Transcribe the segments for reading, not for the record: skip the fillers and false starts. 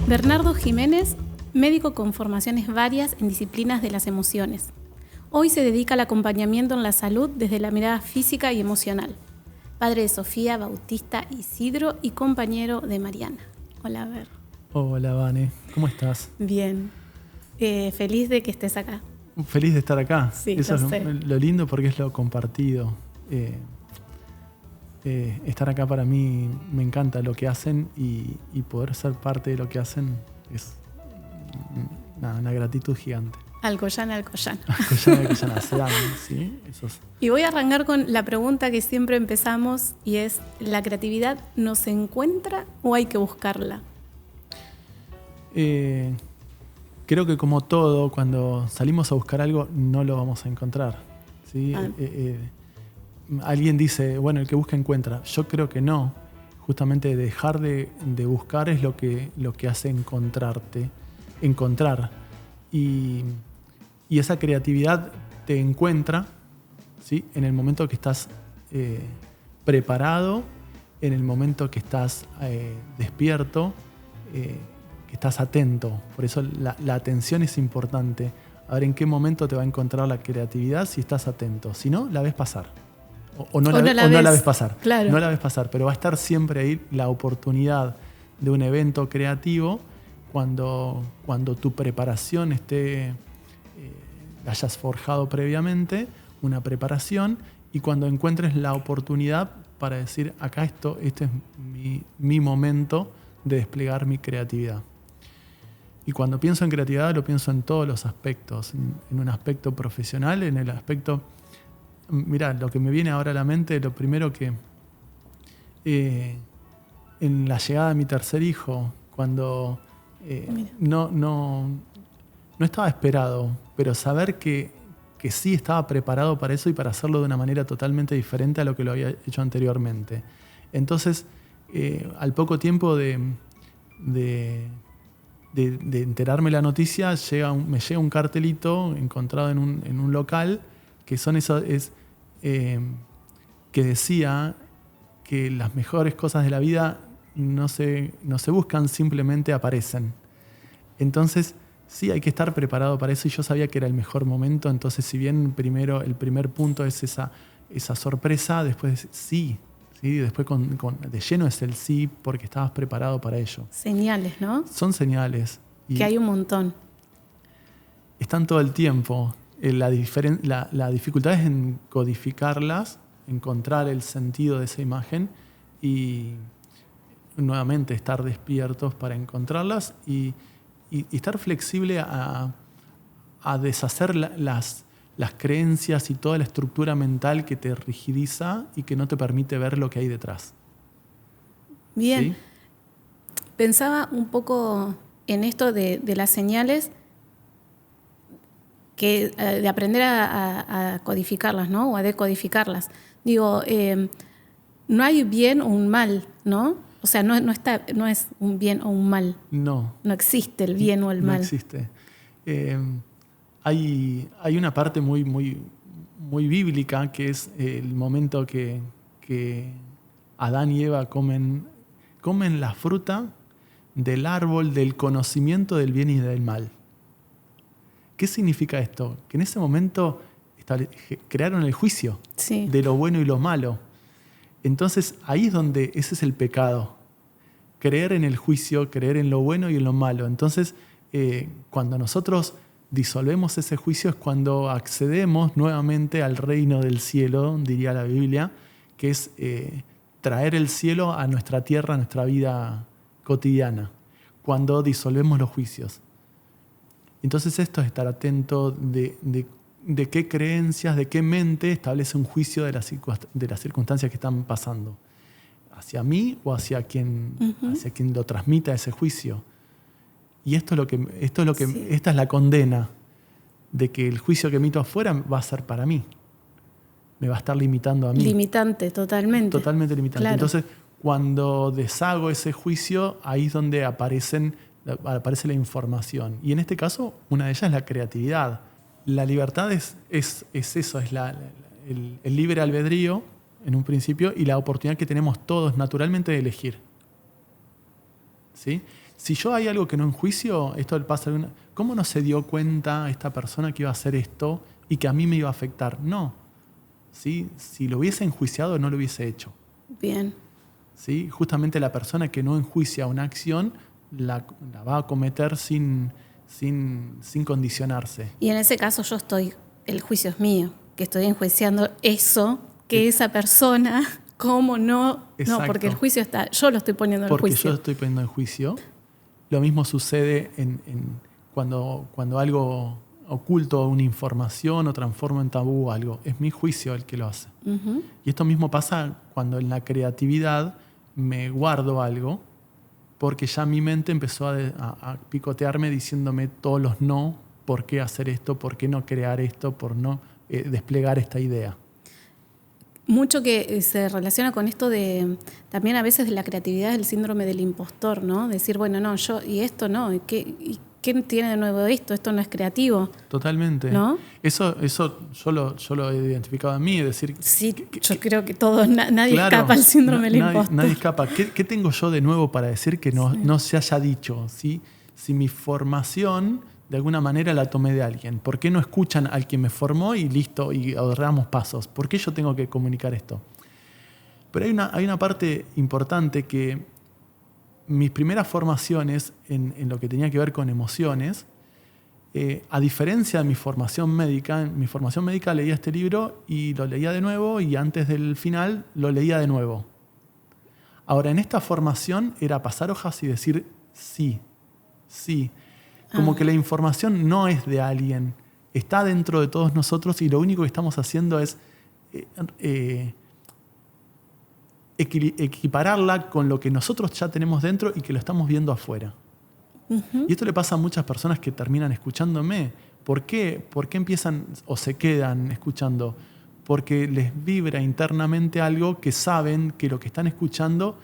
Bernardo Jiménez, médico con formaciones varias en disciplinas de las emociones. Hoy se dedica al acompañamiento en la salud desde la mirada física y emocional. Padre de Sofía, Bautista, Isidro y compañero de Mariana. Hola, Ber. Hola, Vane. ¿Cómo estás? Bien. Feliz de que estés acá. Feliz de estar acá. Sí, eso lo es sé. lo lindo porque es lo compartido. Estar acá para mí me encanta lo que hacen y poder ser parte de lo que hacen es una gratitud gigante. Alcoyana, Alcoyana. Alcoyana, Sedán, ¿sí? Y voy a arrancar con la pregunta que siempre empezamos y es, ¿la creatividad no se encuentra o hay que buscarla? Creo que como todo, cuando salimos a buscar algo no lo vamos a encontrar, ¿sí? Alguien dice, bueno, el que busca encuentra. Yo creo que no. Justamente dejar de buscar es lo que hace encontrar. Y esa creatividad te encuentra, ¿sí? En el momento que estás preparado, en el momento que estás despierto, que estás atento. Por eso la atención es importante. A ver en qué momento te va a encontrar la creatividad si estás atento. Si no, la ves pasar. O no la ves pasar. Claro. No la ves pasar, pero va a estar siempre ahí la oportunidad de un evento creativo cuando tu preparación la hayas forjado previamente, una preparación, y cuando encuentres la oportunidad para decir, acá este es mi momento de desplegar mi creatividad. Y cuando pienso en creatividad lo pienso en todos los aspectos, en un aspecto profesional, en el aspecto... Mirá, lo que me viene ahora a la mente, lo primero que en la llegada de mi tercer hijo, cuando no estaba esperado, pero saber que sí estaba preparado para eso y para hacerlo de una manera totalmente diferente a lo que lo había hecho anteriormente. Entonces, al poco tiempo de enterarme la noticia, me llega un cartelito encontrado en un local que son que decía que las mejores cosas de la vida no se buscan, simplemente aparecen. Entonces, sí, hay que estar preparado para eso y yo sabía que era el mejor momento. Entonces, si bien el primer punto es esa sorpresa, después sí, después de lleno es el sí porque estabas preparado para ello. Señales, ¿no? Son señales. Que hay un montón. Están todo el tiempo. La dificultad es en codificarlas, encontrar el sentido de esa imagen y nuevamente estar despiertos para encontrarlas y estar flexible a deshacer las creencias y toda la estructura mental que te rigidiza y que no te permite ver lo que hay detrás. Bien. ¿Sí? Pensaba un poco en esto de las señales, de aprender a codificarlas, ¿no? O a decodificarlas. Digo, no hay bien o un mal, ¿no? O sea, no es un bien o un mal. No. No existe el bien o el mal. No existe. Hay una parte muy, muy, muy bíblica que es el momento que Adán y Eva comen la fruta del árbol del conocimiento del bien y del mal. ¿Qué significa esto? Que en ese momento crearon el juicio de lo bueno y lo malo. Entonces ahí es donde ese es el pecado. Creer en el juicio, creer en lo bueno y en lo malo. Entonces cuando nosotros disolvemos ese juicio es cuando accedemos nuevamente al reino del cielo, diría la Biblia, que es traer el cielo a nuestra tierra, a nuestra vida cotidiana, cuando disolvemos los juicios. Entonces esto es estar atento de qué creencias, de qué mente establece un juicio de las circunstancias que están pasando. Hacia mí o hacia quien lo transmita ese juicio. Y esta es la condena de que el juicio que emito afuera va a ser para mí. Me va a estar limitando a mí. Limitante, totalmente. Totalmente limitante. Claro. Entonces, cuando deshago ese juicio, ahí es donde aparece la información. Y en este caso, una de ellas es la creatividad. La libertad es eso, es el libre albedrío, en un principio, y la oportunidad que tenemos todos naturalmente de elegir. ¿Sí? Si yo hay algo que no enjuicio, esto le pasa a alguna, ¿cómo no se dio cuenta esta persona que iba a hacer esto y que a mí me iba a afectar? No. ¿Sí? Si lo hubiese enjuiciado, no lo hubiese hecho. Bien. ¿Sí? Justamente la persona que no enjuicia una acción la va a cometer sin condicionarse. Y en ese caso el juicio es mío, que estoy enjuiciando eso, que esa persona, ¿cómo no? Exacto. No, porque el juicio yo lo estoy poniendo en porque juicio. Porque yo estoy poniendo en juicio. Lo mismo sucede cuando algo oculto una información o transformo en tabú algo. Es mi juicio el que lo hace. Uh-huh. Y esto mismo pasa cuando en la creatividad me guardo algo, porque ya mi mente empezó a picotearme diciéndome todos los no, por qué hacer esto, por qué no crear esto, por no desplegar esta idea. Mucho que se relaciona con esto de, también a veces de la creatividad, el síndrome del impostor, ¿no? Decir, bueno, no, yo, y esto no, ¿y qué tiene de nuevo esto? Esto no es creativo. Totalmente. ¿No? Eso yo lo he identificado en mí, es decir... Sí, yo creo que todos, nadie escapa al síndrome del impostor. Nadie escapa. ¿Qué tengo yo de nuevo para decir que no se haya dicho? ¿Sí? Si mi formación, de alguna manera, la tomé de alguien, ¿por qué no escuchan al que me formó y listo, y ahorramos pasos? ¿Por qué yo tengo que comunicar esto? Pero hay una parte importante que... Mis primeras formaciones en lo que tenía que ver con emociones, a diferencia de mi formación médica leía este libro y lo leía de nuevo y antes del final lo leía de nuevo. Ahora, en esta formación era pasar hojas y decir sí, sí. Como que la información no es de alguien, está dentro de todos nosotros y lo único que estamos haciendo es... equipararla con lo que nosotros ya tenemos dentro y que lo estamos viendo afuera. Uh-huh. Y esto le pasa a muchas personas que terminan escuchándome. ¿Por qué? ¿Por qué empiezan o se quedan escuchando? Porque les vibra internamente algo que saben que lo que están escuchando,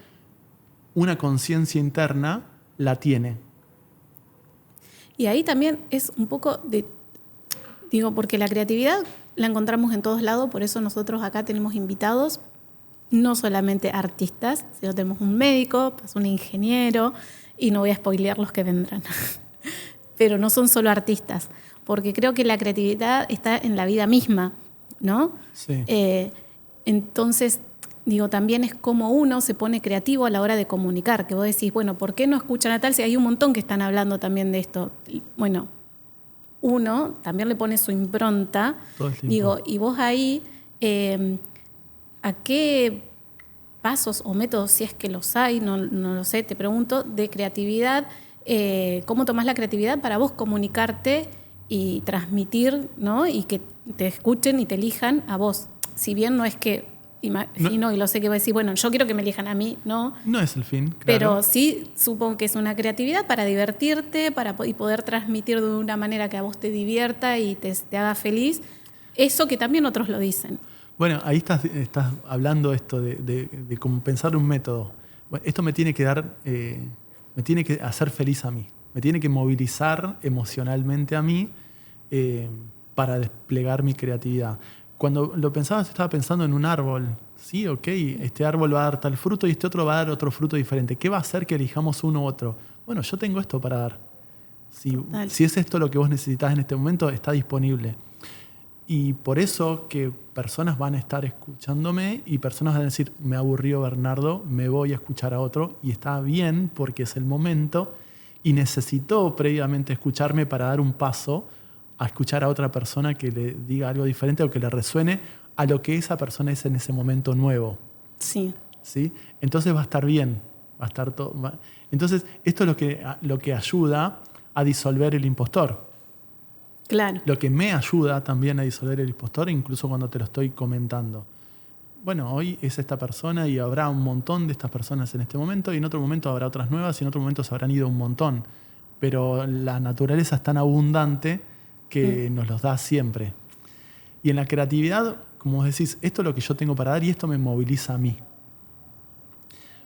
una conciencia interna la tiene. Y ahí también es un poco de... Digo, porque la creatividad la encontramos en todos lados, por eso nosotros acá tenemos invitados, no solamente artistas, sino tenemos un médico, pues un ingeniero, y no voy a spoilear los que vendrán. Pero no son solo artistas, porque creo que la creatividad está en la vida misma, ¿no? Sí. Entonces, digo, también es como uno se pone creativo a la hora de comunicar, que vos decís, bueno, ¿por qué no escuchan a tal? Si hay un montón que están hablando también de esto. Bueno, uno también le pone su impronta. Todo el tiempo. Digo, y vos ahí... ¿A qué pasos o métodos, si es que los hay, no lo sé, te pregunto, de creatividad, cómo tomás la creatividad para vos comunicarte y transmitir, ¿no? Y que te escuchen y te elijan a vos? Si bien no es que, imagino y lo sé que voy a decir, bueno, yo quiero que me elijan a mí, ¿no? No es el fin, claro. Pero sí supongo que es una creatividad para divertirte y poder transmitir de una manera que a vos te divierta y te haga feliz. Eso que también otros lo dicen. Bueno, ahí estás hablando esto de cómo pensar un método. Bueno, esto me tiene que me tiene que hacer feliz a mí, me tiene que movilizar emocionalmente a mí para desplegar mi creatividad. Cuando lo pensabas, estaba pensando en un árbol. Sí, ok, este árbol va a dar tal fruto y este otro va a dar otro fruto diferente. ¿Qué va a hacer que elijamos uno u otro? Bueno, yo tengo esto para dar. Si es esto lo que vos necesitas en este momento, está disponible. Y por eso que personas van a estar escuchándome y personas van a decir, me aburrió Bernardo, me voy a escuchar a otro. Y está bien porque es el momento y necesitó previamente escucharme para dar un paso a escuchar a otra persona que le diga algo diferente o que le resuene a lo que esa persona es en ese momento nuevo. Sí. ¿Sí? Entonces va a estar bien, va a estar todo. Entonces esto es lo que ayuda a disolver el impostor. Claro. Lo que me ayuda también a disolver el impostor, incluso cuando te lo estoy comentando. Bueno, hoy es esta persona y habrá un montón de estas personas en este momento y en otro momento habrá otras nuevas y en otro momento se habrán ido un montón. Pero la naturaleza es tan abundante que nos los da siempre. Y en la creatividad, como vos decís, esto es lo que yo tengo para dar y esto me moviliza a mí.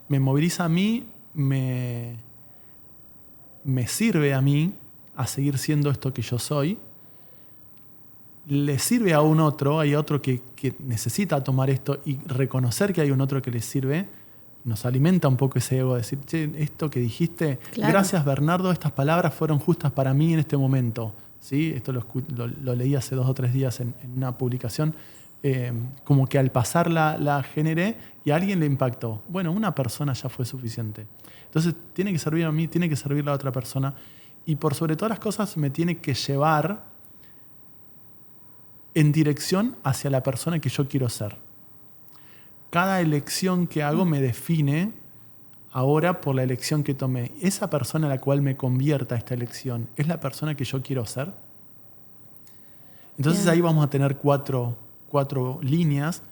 Me moviliza a mí, me sirve a mí a seguir siendo esto que yo soy. Le sirve a hay otro que necesita tomar esto y reconocer que hay un otro que le sirve, nos alimenta un poco ese ego, decir, che, esto que dijiste, Claro. gracias Bernardo, estas palabras fueron justas para mí en este momento. ¿Sí? Esto lo leí hace 2 o 3 días en una publicación, como que al pasar la generé y a alguien le impactó. Bueno, una persona ya fue suficiente. Entonces tiene que servir a mí, tiene que servir a la otra persona y por sobre todas las cosas me tiene que llevar en dirección hacia la persona que yo quiero ser. Cada elección que hago me define ahora por la elección que tomé. Esa persona a la cual me convierta esta elección, ¿es la persona que yo quiero ser? Entonces ahí vamos a tener cuatro líneas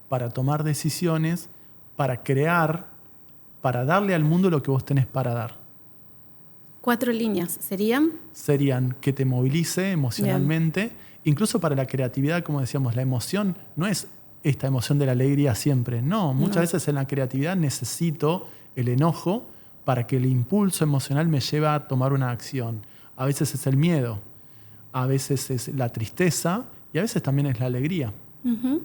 para tomar decisiones, para crear, para darle al mundo lo que vos tenés para dar. 4 líneas serían. Serían que te movilice emocionalmente, incluso para la creatividad, como decíamos, la emoción no es esta emoción de la alegría siempre. No, muchas veces en la creatividad necesito el enojo para que el impulso emocional me lleve a tomar una acción. A veces es el miedo, a veces es la tristeza y a veces también es la alegría. Uh-huh.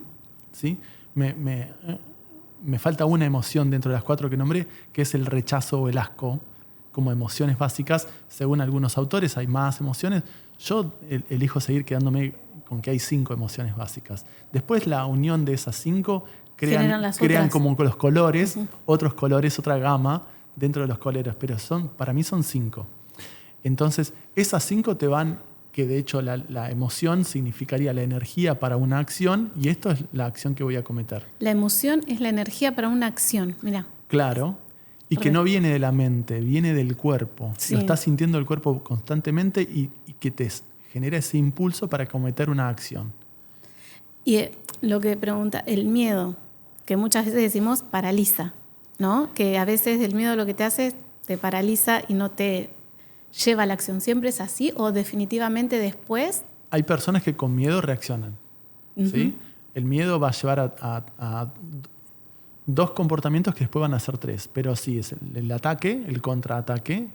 ¿Sí? Me falta una emoción dentro de las 4 que nombré, que es el rechazo o el asco, como emociones básicas. Según algunos autores hay más emociones. Yo elijo seguir quedándome con que hay 5 emociones básicas. Después la unión de esas 5 crean como los colores, otros colores, otra gama dentro de los colores, pero para mí son 5. Entonces, esas 5 te van, que de hecho la emoción significaría la energía para una acción y esto es la acción que voy a cometer. La emoción es la energía para una acción, mirá. Claro, y que no viene de la mente, viene del cuerpo. Sí. Lo estás sintiendo el cuerpo constantemente y que te genera ese impulso para cometer una acción. Y lo que pregunta, el miedo, que muchas veces decimos paraliza, ¿no? Que a veces el miedo lo que te hace te paraliza y no te lleva a la acción. ¿Siempre es así o definitivamente después? Hay personas que con miedo reaccionan. Uh-huh. ¿Sí? El miedo va a llevar a 2 comportamientos que después van a ser 3. Pero sí, es el ataque, el contraataque,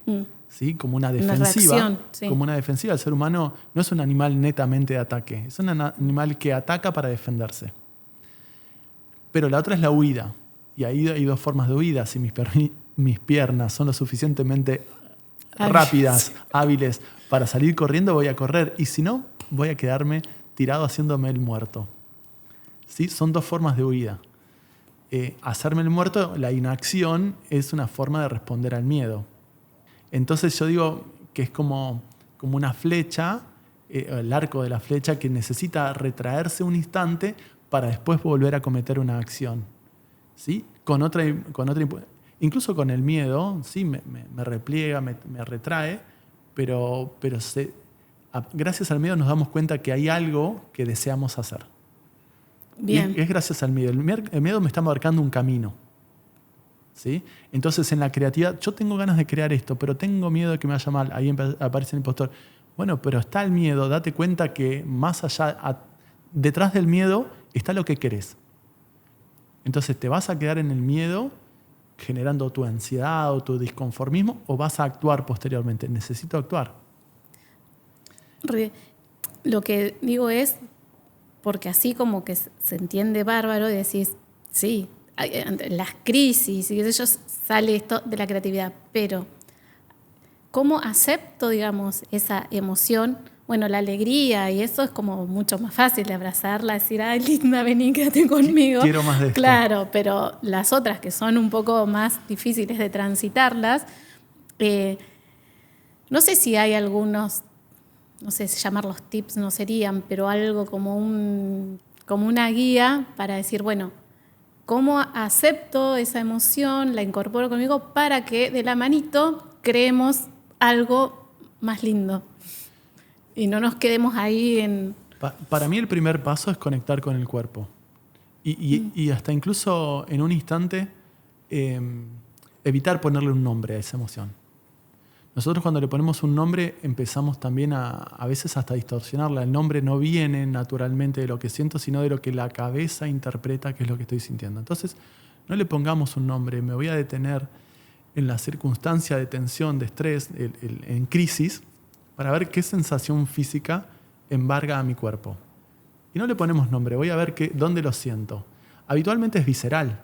¿sí? Como una defensiva. Una reacción, sí. Como una defensiva. El ser humano no es un animal netamente de ataque. Es un animal que ataca para defenderse. Pero la otra es la huida. Y ahí hay 2 formas de huida. Si mis piernas son lo suficientemente rápidas, hábiles para salir corriendo, voy a correr. Y si no, voy a quedarme tirado haciéndome el muerto. ¿Sí? Son 2 formas de huida. Hacerme el muerto, la inacción, es una forma de responder al miedo. Entonces yo digo que es como una flecha, el arco de la flecha, que necesita retraerse un instante para después volver a cometer una acción. ¿Sí? Con otra, incluso con el miedo, sí, me repliega, me retrae, pero gracias al miedo nos damos cuenta que hay algo que deseamos hacer. Bien. Y es gracias al miedo. El miedo me está marcando un camino. ¿Sí? Entonces, en la creatividad, yo tengo ganas de crear esto, pero tengo miedo de que me vaya mal. Ahí aparece el impostor. Bueno, pero está el miedo. Date cuenta que más allá, detrás del miedo, está lo que querés. Entonces, ¿te vas a quedar en el miedo generando tu ansiedad o tu disconformismo o vas a actuar posteriormente? Necesito actuar. Lo que digo es, porque así como que se entiende bárbaro y decís, sí, las crisis y qué sé yo, sale esto de la creatividad, pero ¿cómo acepto, digamos, esa emoción? Bueno, la alegría y eso es como mucho más fácil de abrazarla, decir, ay, linda, vení, quédate conmigo. Quiero más de esto. Claro, pero las otras que son un poco más difíciles de transitarlas, no sé si hay algunos, no sé si llamarlos tips no serían, pero algo como una guía para decir, bueno, ¿cómo acepto esa emoción, la incorporo conmigo para que de la manito creemos algo más lindo? Y no nos quedemos ahí en... Para mí el primer paso es conectar con el cuerpo. Y hasta incluso en un instante evitar ponerle un nombre a esa emoción. Nosotros cuando le ponemos un nombre empezamos también a veces hasta distorsionarla. El nombre no viene naturalmente de lo que siento, sino de lo que la cabeza interpreta que es lo que estoy sintiendo. Entonces, no le pongamos un nombre. Me voy a detener en la circunstancia de tensión, de estrés, en crisis, para ver qué sensación física embarga a mi cuerpo. Y no le ponemos nombre. Voy a ver dónde lo siento. Habitualmente es visceral.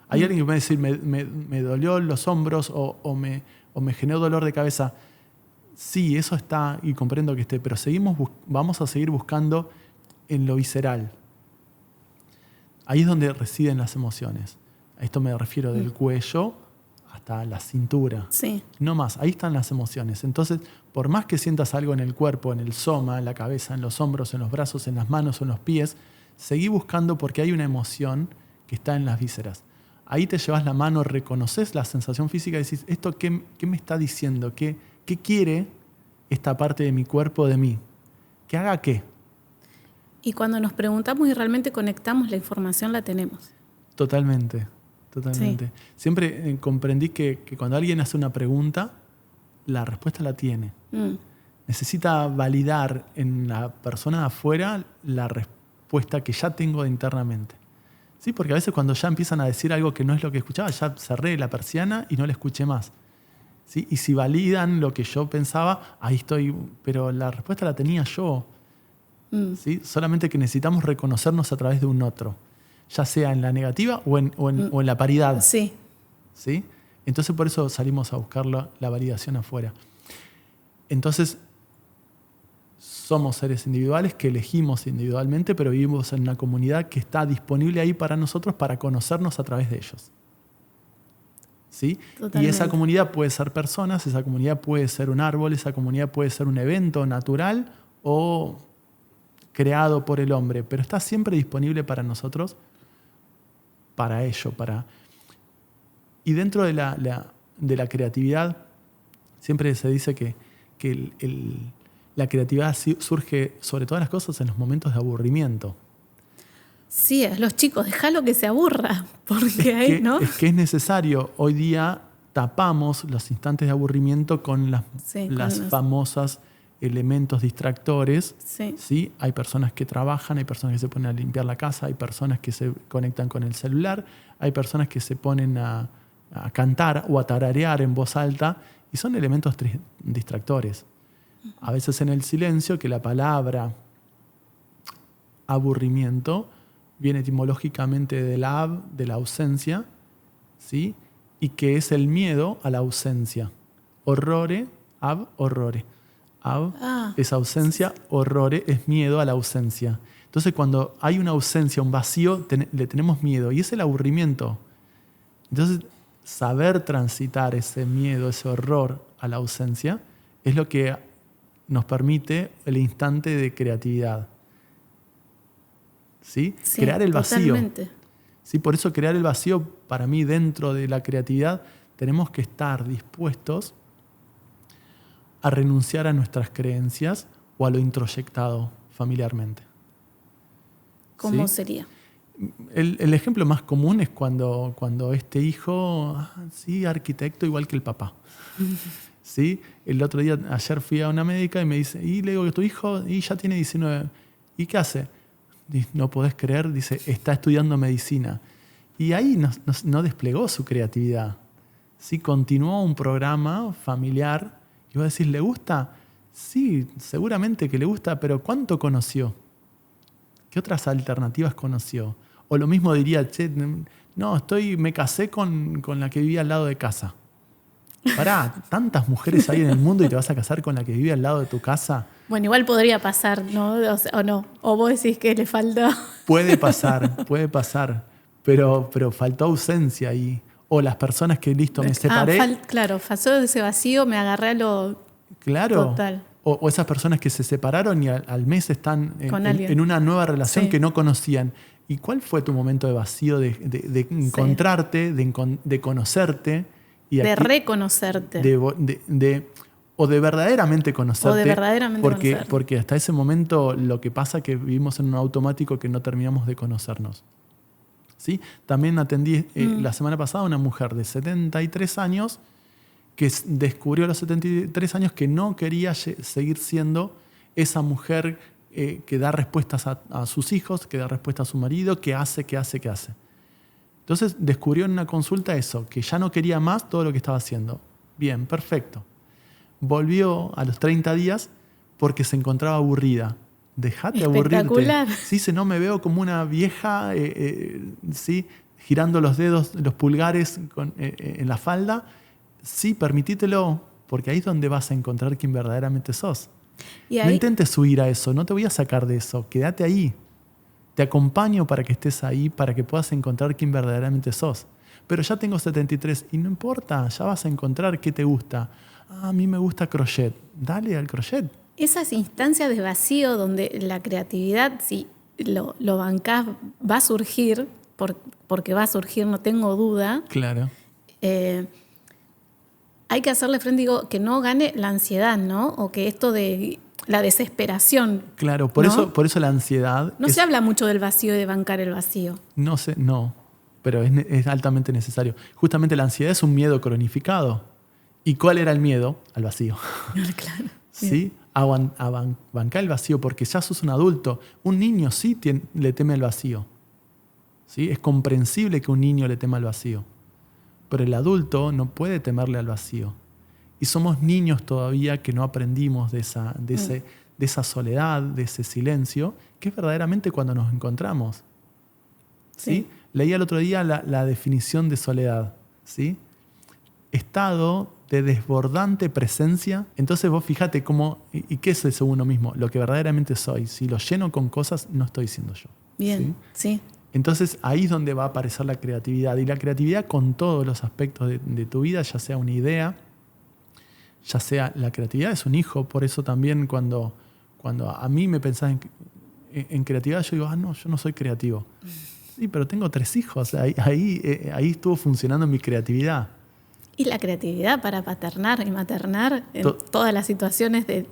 Hay alguien que puede decir, me dolió los hombros o me generó dolor de cabeza. Sí, eso está y comprendo que esté, pero vamos a seguir buscando en lo visceral. Ahí es donde residen las emociones. A esto me refiero del cuello hasta la cintura. Sí. No más, ahí están las emociones. Entonces, por más que sientas algo en el cuerpo, en el soma, en la cabeza, en los hombros, en los brazos, en las manos o en los pies, seguí buscando porque hay una emoción que está en las vísceras. Ahí te llevas la mano, reconoces la sensación física y decís, ¿esto qué me está diciendo? ¿Qué quiere esta parte de mi cuerpo de mí? ¿Que haga qué? Y cuando nos preguntamos y realmente conectamos, la información la tenemos. Totalmente. Sí. Siempre comprendí que cuando alguien hace una pregunta, la respuesta la tiene. Necesita validar en la persona de afuera la respuesta que ya tengo internamente. ¿Sí? Porque a veces cuando ya empiezan a decir algo que no es lo que escuchaba, ya cerré la persiana y no la escuché más. ¿Sí? Y si validan lo que yo pensaba, ahí estoy, pero la respuesta la tenía yo. ¿Sí? Solamente que necesitamos reconocernos a través de un otro, ya sea en la negativa o en la paridad. Sí. ¿Sí? Entonces por eso salimos a buscar la validación afuera. Entonces somos seres individuales que elegimos individualmente, pero vivimos en una comunidad que está disponible ahí para nosotros para conocernos a través de ellos. ¿Sí? Y esa comunidad puede ser personas, esa comunidad puede ser un árbol, esa comunidad puede ser un evento natural o creado por el hombre, pero está siempre disponible para nosotros, para ello. Y dentro de la creatividad, siempre se dice que la creatividad surge sobre todas las cosas en los momentos de aburrimiento. Sí, a los chicos, déjalo que se aburra, porque ¿no? Es que es necesario. Hoy día tapamos los instantes de aburrimiento con las famosas elementos distractores. Sí. ¿Sí? Hay personas que trabajan, hay personas que se ponen a limpiar la casa, hay personas que se conectan con el celular, hay personas que se ponen a cantar o a tararear en voz alta y son elementos distractores. A veces en el silencio, que la palabra aburrimiento viene etimológicamente de la ausencia, ¿sí? Y que es el miedo a la ausencia. Horrore, horrore. Es ausencia, horrore es miedo a la ausencia. Entonces cuando hay una ausencia, un vacío, le tenemos miedo y es el aburrimiento. Entonces saber transitar ese miedo, ese horror a la ausencia es lo que nos permite el instante de creatividad. ¿Sí? Sí, crear el vacío. Totalmente. ¿Sí? Por eso crear el vacío, para mí, dentro de la creatividad, tenemos que estar dispuestos a renunciar a nuestras creencias o a lo introyectado familiarmente. ¿Cómo ¿Sí? sería? El ejemplo más común es cuando este hijo, sí, arquitecto igual que el papá. ¿Sí? Ayer fui a una médica y me dice, y le digo, tu hijo ya tiene 19, ¿y qué hace? No podés creer, dice, está estudiando medicina. Y ahí no desplegó su creatividad. ¿Sí? Continuó un programa familiar. Y vos decís, ¿le gusta? Sí, seguramente que le gusta, pero ¿cuánto conoció? ¿Qué otras alternativas conoció? O lo mismo diría, me casé con la que vivía al lado de casa. Pará, tantas mujeres hay en el mundo y te vas a casar con la que vive al lado de tu casa. Bueno, igual podría pasar, ¿no? O no. O vos decís que le falta. Puede pasar. Pero faltó ausencia ahí. O las personas que, me separé. Claro, pasó ese vacío, me agarré a lo total. O esas personas que se separaron y al mes están en una nueva relación Sí. que no conocían. ¿Y cuál fue tu momento de vacío, de encontrarte, de conocerte? De reconocerte. O de verdaderamente conocerte. Conocerte. Porque hasta ese momento lo que pasa es que vivimos en un automático que no terminamos de conocernos. ¿Sí? También atendí la semana pasada a una mujer de 73 años que descubrió a los 73 años que no quería seguir siendo esa mujer que da respuestas a sus hijos, que da respuestas a su marido, que hace. Entonces descubrió en una consulta eso, que ya no quería más todo lo que estaba haciendo. Bien, perfecto. Volvió a los 30 días porque se encontraba aburrida. Dejate aburrirte. Espectacular. Sí, no me veo como una vieja, ¿sí? girando los dedos, los pulgares en la falda. Sí, permitítelo, porque ahí es donde vas a encontrar quién verdaderamente sos. Y ahí, no intentes huir a eso, no te voy a sacar de eso, quédate ahí. Te acompaño para que estés ahí, para que puedas encontrar quién verdaderamente sos. Pero ya tengo 73 y no importa, ya vas a encontrar qué te gusta. A mí me gusta crochet, dale al crochet. esas instancias de vacío donde la creatividad, si lo bancás, va a surgir, porque va a surgir, no tengo duda. Claro. Hay que hacerle frente, digo, que no gane la ansiedad, ¿no? O que esto de la desesperación. Claro, por eso la ansiedad... No se habla mucho del vacío y de bancar el vacío. No, pero es altamente necesario. Justamente la ansiedad es un miedo cronificado. ¿Y cuál era el miedo? Al vacío. Claro. ¿Sí? A bancar el vacío, porque ya sos un adulto. Un niño sí le teme al vacío. ¿Sí? Es comprensible que un niño le tema al vacío. Pero el adulto no puede temerle al vacío. Y somos niños todavía que no aprendimos de esa soledad, de ese silencio, que es verdaderamente cuando nos encontramos. ¿Sí? Leí el otro día la definición de soledad. ¿Sí? Estado de desbordante presencia. Entonces vos fíjate cómo, ¿y qué es eso uno mismo? Lo que verdaderamente soy. Si lo lleno con cosas, no estoy siendo yo. Bien, sí. Entonces ahí es donde va a aparecer la creatividad. Y la creatividad con todos los aspectos de tu vida, ya sea una idea, ya sea la creatividad es un hijo. Por eso también cuando a mí me pensás en creatividad, yo digo, no, yo no soy creativo. Sí, pero tengo 3 hijos. Ahí estuvo funcionando mi creatividad. Y la creatividad para paternar y maternar en todas las situaciones de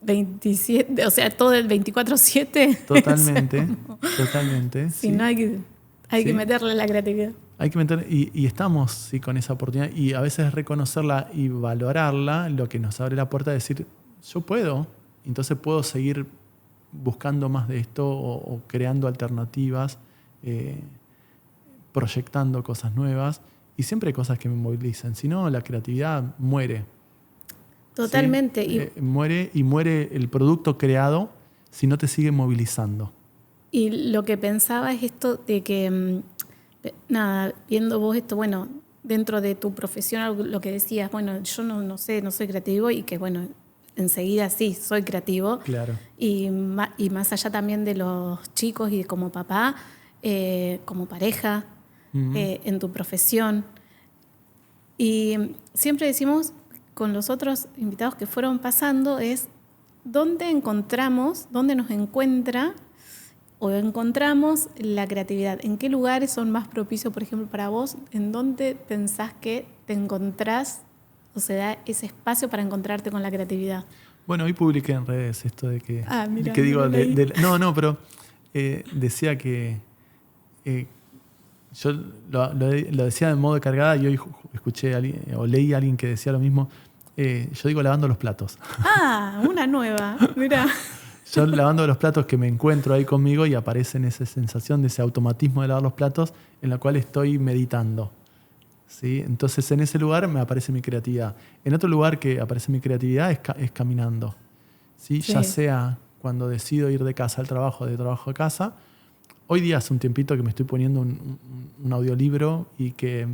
27, o sea, todo el 24/7. Totalmente, o sea, totalmente. Si no hay que meterle la creatividad. Hay que meter, y estamos con esa oportunidad, y a veces reconocerla y valorarla, lo que nos abre la puerta de decir, yo puedo, entonces puedo seguir buscando más de esto o creando alternativas, proyectando cosas nuevas, y siempre hay cosas que me movilicen, si no la creatividad muere. Totalmente. ¿Sí? Muere el producto creado si no te sigue movilizando. Y lo que pensaba es esto de que, viendo vos esto, bueno, dentro de tu profesión, lo que decías, bueno, yo no sé, no soy creativo y que, bueno, enseguida sí, soy creativo. Claro. Y más allá también de los chicos y como papá, como pareja, en tu profesión. Y siempre decimos con los otros invitados que fueron pasando es dónde nos encuentra o encontramos la creatividad. ¿En qué lugares son más propicios, por ejemplo, para vos? ¿En dónde pensás que te encontrás o se da ese espacio para encontrarte con la creatividad? Bueno, hoy publiqué en redes esto de que... mira, que digo, pero decía que... yo lo decía de modo de cargada y hoy escuché a alguien, o leí a alguien que decía lo mismo. Yo digo lavando los platos. Una nueva, mirá. Yo lavando los platos que me encuentro ahí conmigo y aparece en esa sensación de ese automatismo de lavar los platos en la cual estoy meditando. ¿Sí? Entonces en ese lugar me aparece mi creatividad. En otro lugar que aparece mi creatividad es caminando. ¿Sí? Ya sea cuando decido ir de casa al trabajo, de trabajo a casa. Hoy día hace un tiempito que me estoy poniendo un audiolibro y que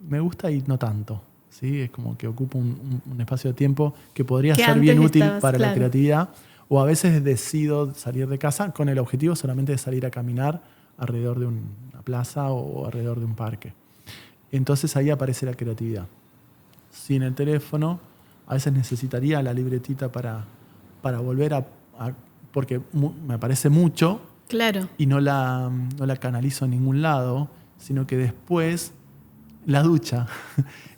me gusta y no tanto. ¿Sí? Es como que ocupa un espacio de tiempo que podría ser bien útil para la creatividad. O a veces decido salir de casa con el objetivo solamente de salir a caminar alrededor de una plaza o alrededor de un parque. Entonces ahí aparece la creatividad. Sin el teléfono, a veces necesitaría la libretita para volver porque me aparece mucho. Claro. Y no la canalizo en ningún lado, sino que después la ducha.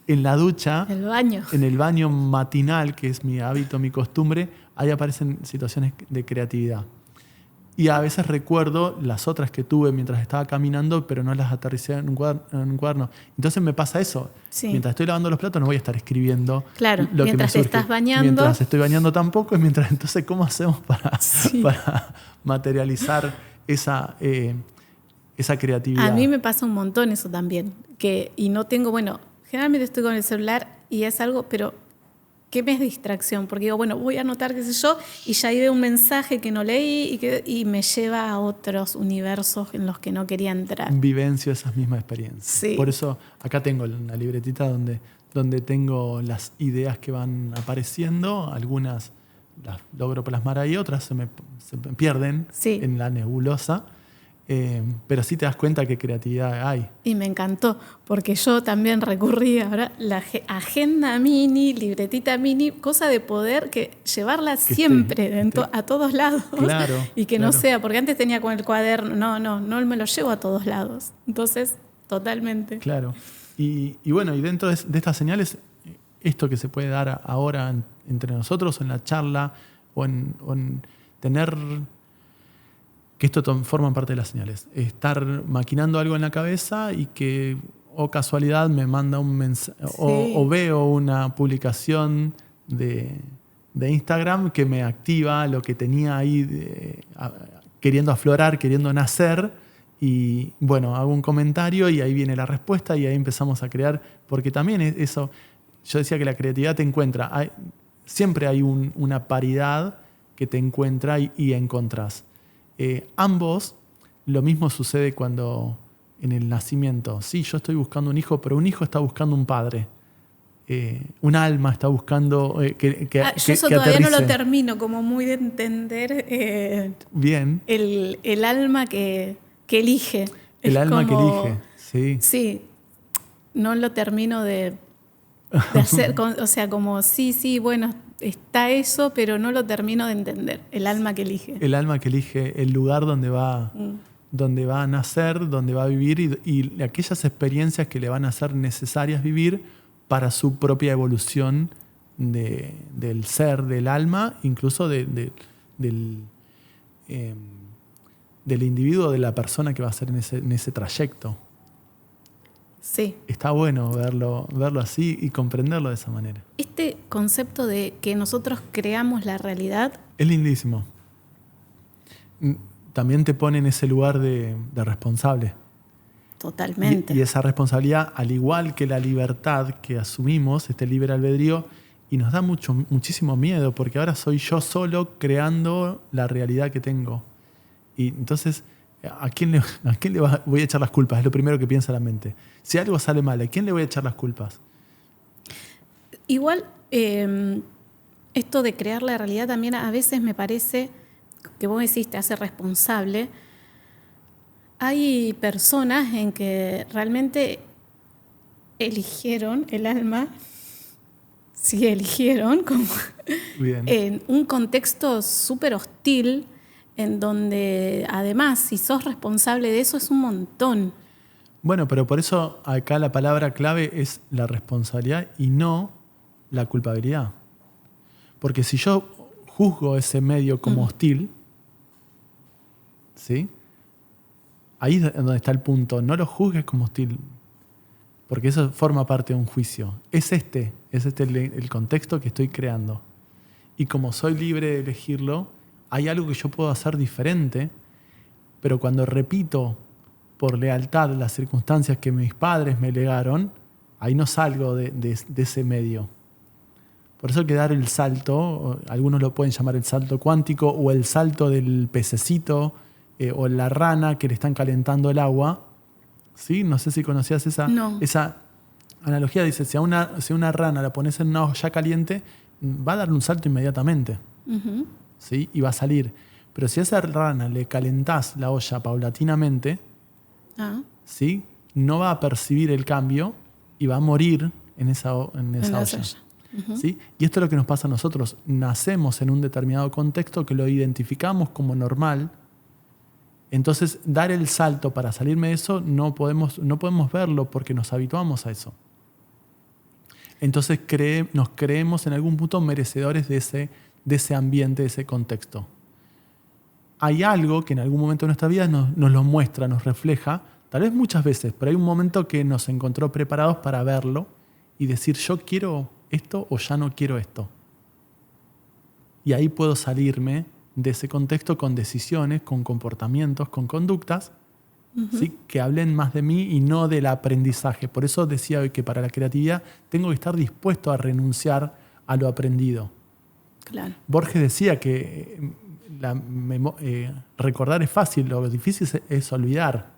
En la ducha, el baño. En el baño matinal, que es mi hábito, mi costumbre, ahí aparecen situaciones de creatividad. Y a veces recuerdo las otras que tuve mientras estaba caminando, pero no las aterricé en un cuaderno. Entonces me pasa eso. Sí. Mientras estoy lavando los platos no voy a estar escribiendo. Claro, lo mientras que me te estás bañando. Mientras estoy bañando tampoco. Entonces, ¿cómo hacemos para materializar esa creatividad? A mí me pasa un montón eso también. Y no tengo, generalmente estoy con el celular y es algo, pero ¿qué me es distracción? Porque digo, bueno, voy a anotar, qué sé yo, y ya ahí veo un mensaje que no leí y me lleva a otros universos en los que no quería entrar. Vivencio esas mismas experiencias. Sí. Por eso acá tengo una libretita donde tengo las ideas que van apareciendo. Algunas las logro plasmar ahí, otras se me pierden en la nebulosa. Pero sí te das cuenta que creatividad hay. Y me encantó, porque yo también recurrí ahora la agenda mini, libretita mini, cosa de poder llevarla que siempre a todos lados. Claro, y que no sea, porque antes tenía con el cuaderno, no me lo llevo a todos lados. Entonces, totalmente. Claro. Y bueno, y dentro de estas señales, esto que se puede dar ahora entre nosotros, en la charla, o en tener... que esto forma parte de las señales. Estar maquinando algo en la cabeza y que, o casualidad, me manda un mensaje, o veo una publicación de Instagram que me activa lo que tenía ahí queriendo aflorar, queriendo nacer, y bueno, hago un comentario y ahí viene la respuesta y ahí empezamos a crear, porque también eso, yo decía que la creatividad te encuentra, siempre hay una paridad que te encuentra y encontrás. Ambos, lo mismo sucede cuando en el nacimiento. Sí, yo estoy buscando un hijo, pero un hijo está buscando un padre. Un alma está buscando que yo eso todavía aterrice. No lo termino como muy de entender. Bien. El alma que elige. El alma que elige, sí. Sí, no lo termino de hacer, o sea, como sí, bueno, está eso, pero no lo termino de entender. El alma que elige. El alma que elige el lugar donde va a nacer, donde va a vivir y aquellas experiencias que le van a ser necesarias vivir para su propia evolución del ser, del alma, incluso del individuo, de la persona que va a ser en ese trayecto. Sí. Está bueno verlo así y comprenderlo de esa manera. Este concepto de que nosotros creamos la realidad es lindísimo. También te pone en ese lugar de responsable. Totalmente. Y esa responsabilidad, al igual que la libertad que asumimos, este libre albedrío, y nos da muchísimo miedo, porque ahora soy yo solo creando la realidad que tengo. Y entonces, ¿a quién le voy a echar las culpas? Es lo primero que piensa la mente. Si algo sale mal, ¿a quién le voy a echar las culpas? Igual, esto de crear la realidad también a veces me parece que vos decís te hace responsable. Hay personas en que realmente eligieron el alma, sí eligieron, como en un contexto súper hostil, en donde además si sos responsable de eso es un montón. Bueno, pero por eso acá la palabra clave es la responsabilidad y no la culpabilidad. Porque si yo juzgo ese medio como hostil, ¿sí? Ahí es donde está el punto. No lo juzgues como hostil, porque eso forma parte de un juicio. Es este el contexto que estoy creando. Y como soy libre de elegirlo, hay algo que yo puedo hacer diferente, pero cuando repito por lealtad las circunstancias que mis padres me legaron, ahí no salgo de ese medio. Por eso hay que dar el salto, algunos lo pueden llamar el salto cuántico, o el salto del pececito, o la rana que le están calentando el agua. ¿Sí? No sé si conocías esa analogía. Dice, si a una rana la pones en una olla caliente, va a dar un salto inmediatamente. Uh-huh. ¿Sí? Y va a salir. Pero si a esa rana le calentás la olla paulatinamente, ¿sí? No va a percibir el cambio y va a morir en esa olla. Uh-huh. ¿Sí? Y esto es lo que nos pasa a nosotros. Nacemos en un determinado contexto que lo identificamos como normal. Entonces, dar el salto para salirme de eso no podemos verlo porque nos habituamos a eso. Entonces, nos creemos en algún punto merecedores de ese ambiente, de ese contexto. Hay algo que en algún momento de nuestra vida nos lo muestra, nos refleja, tal vez muchas veces, pero hay un momento que nos encontró preparados para verlo y decir, yo quiero esto o ya no quiero esto. Y ahí puedo salirme de ese contexto con decisiones, con comportamientos, con conductas, uh-huh. ¿Sí? Que hablen más de mí y no del aprendizaje. Por eso decía hoy que para la creatividad tengo que estar dispuesto a renunciar a lo aprendido. Claro. Borges decía que recordar es fácil, lo difícil es olvidar.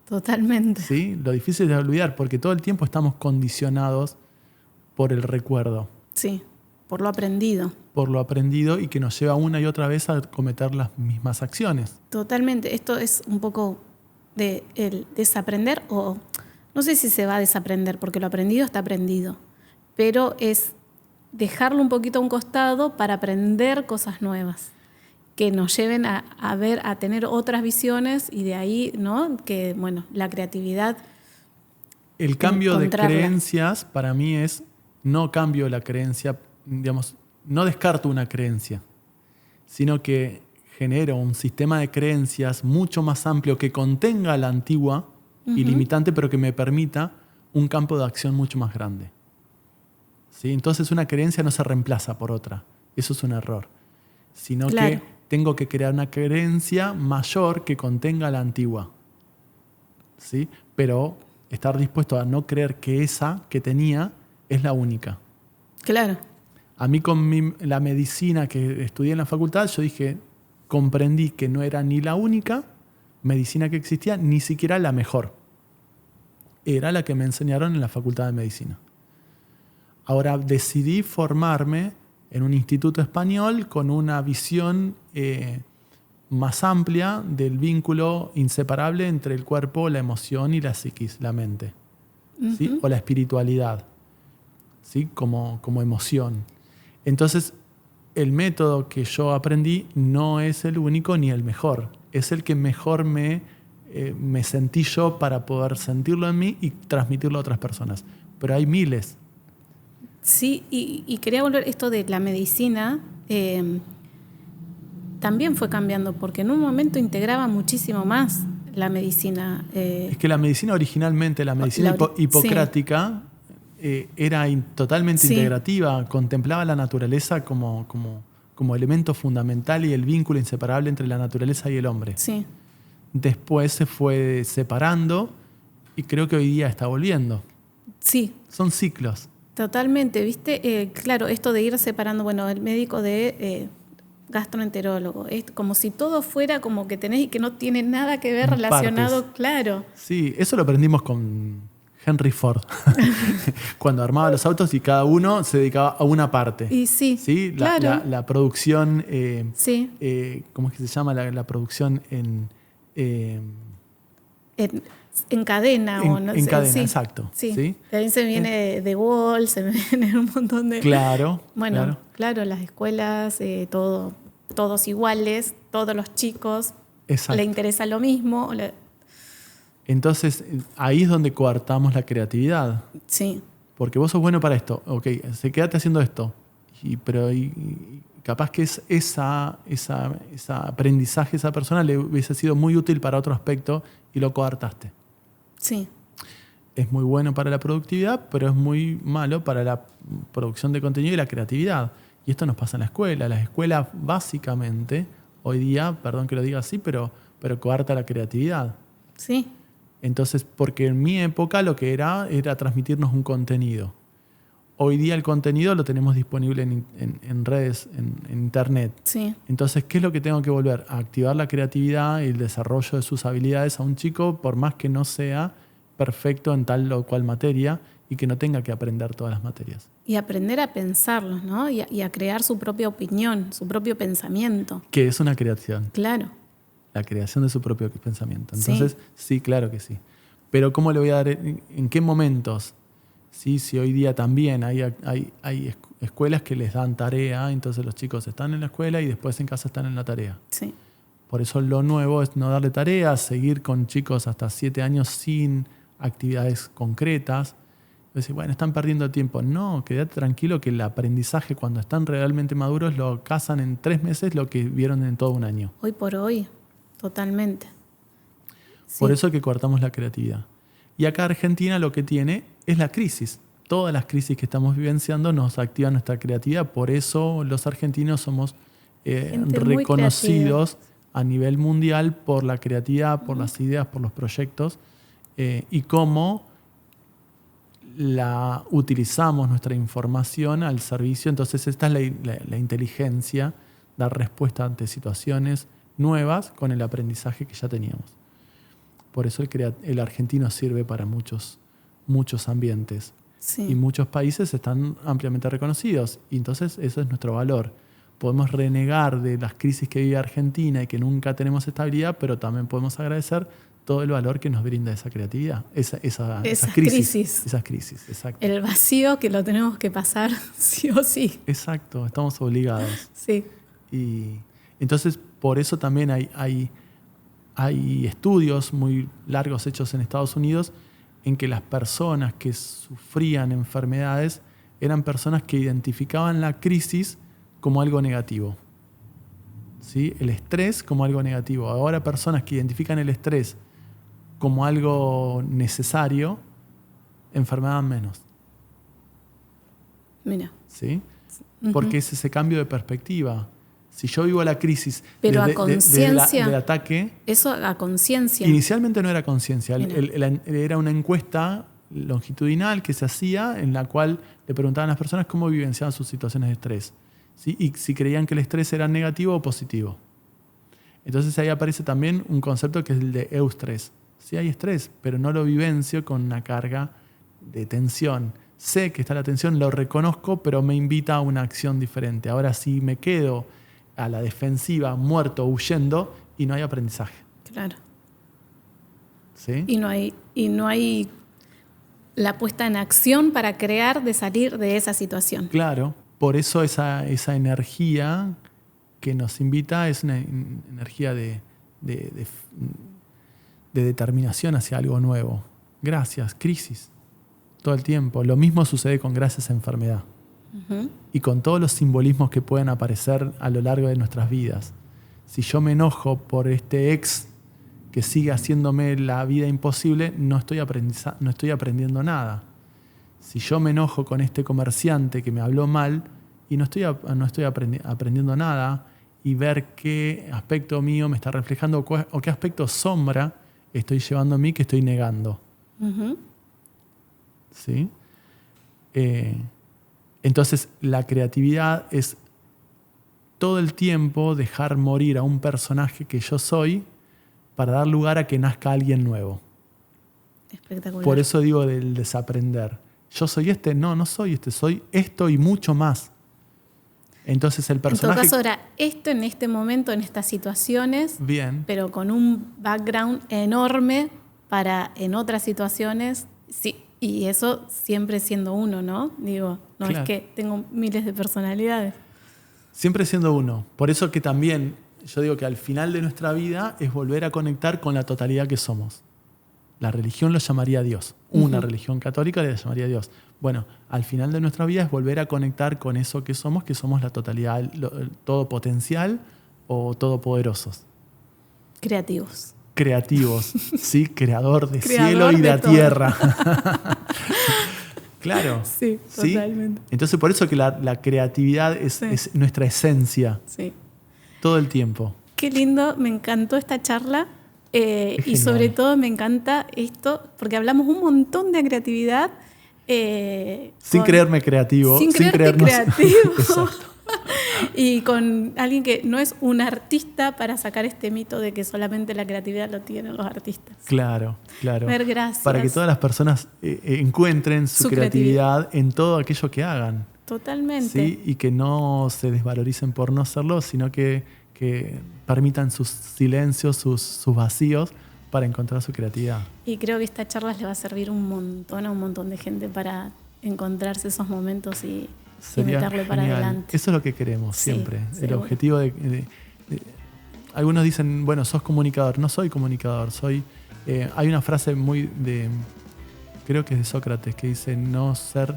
Totalmente. ¿Sí? Lo difícil es olvidar porque todo el tiempo estamos condicionados por el recuerdo. Sí, por lo aprendido. Por lo aprendido y que nos lleva una y otra vez a cometer las mismas acciones. Totalmente. Esto es un poco de el desaprender, o no sé si se va a desaprender porque lo aprendido está aprendido, pero es dejarlo un poquito a un costado para aprender cosas nuevas que nos lleven a tener otras visiones, y de ahí, ¿no? Que, bueno, la creatividad. El cambio de creencias para mí es, no cambio la creencia, digamos, no descarto una creencia, sino que genero un sistema de creencias mucho más amplio que contenga la antigua y limitante, pero que me permita un campo de acción mucho más grande. ¿Sí? Entonces una creencia no se reemplaza por otra. Eso es un error. Sino que tengo que crear una creencia mayor que contenga la antigua. ¿Sí? Pero estar dispuesto a no creer que esa que tenía es la única. Claro. A mí con la medicina que estudié en la facultad, yo comprendí que no era ni la única medicina que existía, ni siquiera la mejor. Era la que me enseñaron en la facultad de medicina. Ahora decidí formarme en un instituto español con una visión más amplia del vínculo inseparable entre el cuerpo, la emoción y la psiquis, la mente. ¿Sí? O la espiritualidad, ¿sí? Como emoción. Entonces, el método que yo aprendí no es el único ni el mejor. Es el que mejor me sentí yo para poder sentirlo en mí y transmitirlo a otras personas. Pero hay miles. Sí, y quería volver esto de la medicina. También fue cambiando, porque en un momento integraba muchísimo más la medicina. Es que la medicina originalmente, la medicina hipocrática, era totalmente integrativa, contemplaba la naturaleza como elemento fundamental y el vínculo inseparable entre la naturaleza y el hombre. Sí. Después se fue separando y creo que hoy día está volviendo. Sí. Son ciclos. Totalmente, ¿viste? Claro, esto de ir separando, bueno, el médico de gastroenterólogo, es como si todo fuera como que tenés y que no tiene nada que ver relacionado, partes. Claro. Sí, eso lo aprendimos con Henry Ford, cuando armaba los autos y cada uno se dedicaba a una parte. Y sí, claro. La producción, sí. ¿Cómo es que se llama? La producción en cadena. En cadena, exacto. Sí. También se viene de Wall, se viene un montón de... Claro. Bueno, claro, las escuelas, todos iguales, todos los chicos, exacto. Le interesa lo mismo. Entonces, ahí es donde coartamos la creatividad. Sí. Porque vos sos bueno para esto. Ok, quédate haciendo esto. Pero capaz que ese aprendizaje a esa persona le hubiese sido muy útil para otro aspecto y lo coartaste. Sí. Es muy bueno para la productividad, pero es muy malo para la producción de contenido y la creatividad. Y esto nos pasa en la escuela. Las escuelas básicamente, hoy día, perdón que lo diga así, pero coarta la creatividad. Sí. Entonces, porque en mi época lo que era transmitirnos un contenido. Hoy día el contenido lo tenemos disponible en redes, en internet. Sí. Entonces, ¿qué es lo que tengo que volver? A activar la creatividad y el desarrollo de sus habilidades a un chico, por más que no sea perfecto en tal o cual materia y que no tenga que aprender todas las materias. Y aprender a pensarlos, ¿no? Y a crear su propia opinión, su propio pensamiento. Que es una creación. Claro. La creación de su propio pensamiento. Entonces, sí, claro que sí. Pero ¿cómo le voy a dar? ¿En qué momentos? Sí, si hoy día también hay escuelas que les dan tarea, entonces los chicos están en la escuela y después en casa están en la tarea. Sí. Por eso lo nuevo es no darle tareas, seguir con chicos hasta 7 años sin actividades concretas. Decir, bueno, están perdiendo tiempo. No, quédate tranquilo que el aprendizaje cuando están realmente maduros lo cazan en 3 meses lo que vieron en todo un año. Hoy por hoy, totalmente. Sí. Por eso es que coartamos la creatividad. Y acá Argentina lo que tiene es la crisis. Todas las crisis que estamos vivenciando nos activan nuestra creatividad. Por eso los argentinos somos reconocidos a nivel mundial por la creatividad, por las ideas, por los proyectos y cómo utilizamos nuestra información al servicio. Entonces esta es la inteligencia, dar respuesta ante situaciones nuevas con el aprendizaje que ya teníamos. Por eso el argentino sirve para muchos ambientes. Sí. Y muchos países están ampliamente reconocidos. Y entonces eso es nuestro valor. Podemos renegar de las crisis que vive Argentina y que nunca tenemos estabilidad, pero también podemos agradecer todo el valor que nos brinda esa creatividad, esas crisis. Esas crisis, exacto. El vacío que lo tenemos que pasar sí o sí. Exacto, estamos obligados. Sí. Y entonces, por eso también hay estudios muy largos hechos en Estados Unidos en que las personas que sufrían enfermedades eran personas que identificaban la crisis como algo negativo. ¿Sí? El estrés como algo negativo. Ahora personas que identifican el estrés como algo necesario, enfermaban menos. Mira. ¿Sí? Porque es ese cambio de perspectiva. Si yo vivo la crisis pero a conciencia, del ataque... Eso a conciencia. Inicialmente no era conciencia. Era una encuesta longitudinal que se hacía en la cual le preguntaban a las personas cómo vivenciaban sus situaciones de estrés. ¿Sí? Y si creían que el estrés era negativo o positivo. Entonces ahí aparece también un concepto que es el de eustrés. Sí hay estrés, pero no lo vivencio con una carga de tensión. Sé que está la tensión, lo reconozco, pero me invita a una acción diferente. Ahora si me quedo a la defensiva, muerto, huyendo, y no hay aprendizaje. Claro. ¿Sí? Y no hay la puesta en acción para crear de salir de esa situación. Claro. Por eso esa energía que nos invita es una energía de determinación hacia algo nuevo. Gracias, crisis, todo el tiempo. Lo mismo sucede con gracias a enfermedad. Uh-huh. Y con todos los simbolismos que pueden aparecer a lo largo de nuestras vidas. Si yo me enojo por este ex que sigue haciéndome la vida imposible, no estoy aprendiendo nada. Si yo me enojo con este comerciante que me habló mal y no estoy aprendiendo nada, y ver qué aspecto mío me está reflejando o qué aspecto sombra estoy llevando a mí que estoy negando. Uh-huh. ¿Sí? Entonces la creatividad es todo el tiempo dejar morir a un personaje que yo soy para dar lugar a que nazca alguien nuevo. Espectacular. Por eso digo del desaprender. Yo soy no soy soy esto y mucho más. Entonces el personaje... En todo caso era esto en este momento, en estas situaciones, bien, pero con un background enorme para en otras situaciones, sí, y eso siempre siendo uno, ¿no? Digo, no claro. Es que tengo miles de personalidades. Siempre siendo uno. Por eso que también yo digo que al final de nuestra vida es volver a conectar con la totalidad que somos. La religión lo llamaría Dios. Una religión católica le llamaría Dios. Bueno, al final de nuestra vida es volver a conectar con eso que somos la totalidad, todo potencial o todopoderosos. Creativos, sí, creador de cielo y de tierra. Claro. Sí, totalmente. Entonces por eso que la creatividad es nuestra esencia. Sí. Todo el tiempo. Qué lindo, me encantó esta charla. Y sobre todo me encanta esto, porque hablamos un montón de creatividad. Sin creerme creativo. Sin creernos creativo. Y con alguien que no es un artista para sacar este mito de que solamente la creatividad lo tienen los artistas. Claro. Ver, gracias. Para que todas las personas encuentren su creatividad en todo aquello que hagan. Totalmente. ¿Sí? Y que no se desvaloricen por no serlo, sino que permitan sus silencios, sus vacíos para encontrar su creatividad. Y creo que esta charla le va a servir a un montón de gente para encontrarse esos momentos y meterle para adelante. Eso es lo que queremos siempre. Sí, el objetivo algunos dicen, bueno, sos comunicador. No soy comunicador, hay una frase creo que es de Sócrates, que dice no ser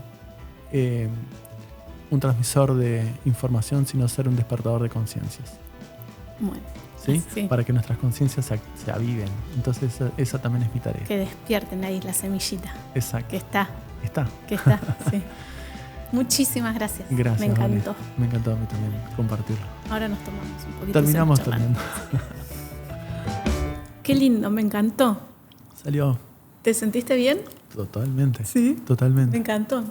un transmisor de información, sino ser un despertador de conciencias. Bueno, ¿sí? Para que nuestras conciencias se aviven. Entonces esa también es mi tarea. Que despierten ahí la semillita. Exacto. Que está, sí. Muchísimas gracias. Gracias. Me encantó. Vale. Me encantó a mí también compartirlo. Ahora nos tomamos un poquito. Terminamos también. Qué lindo, me encantó. Salió. ¿Te sentiste bien? Totalmente. Sí. Totalmente. Me encantó.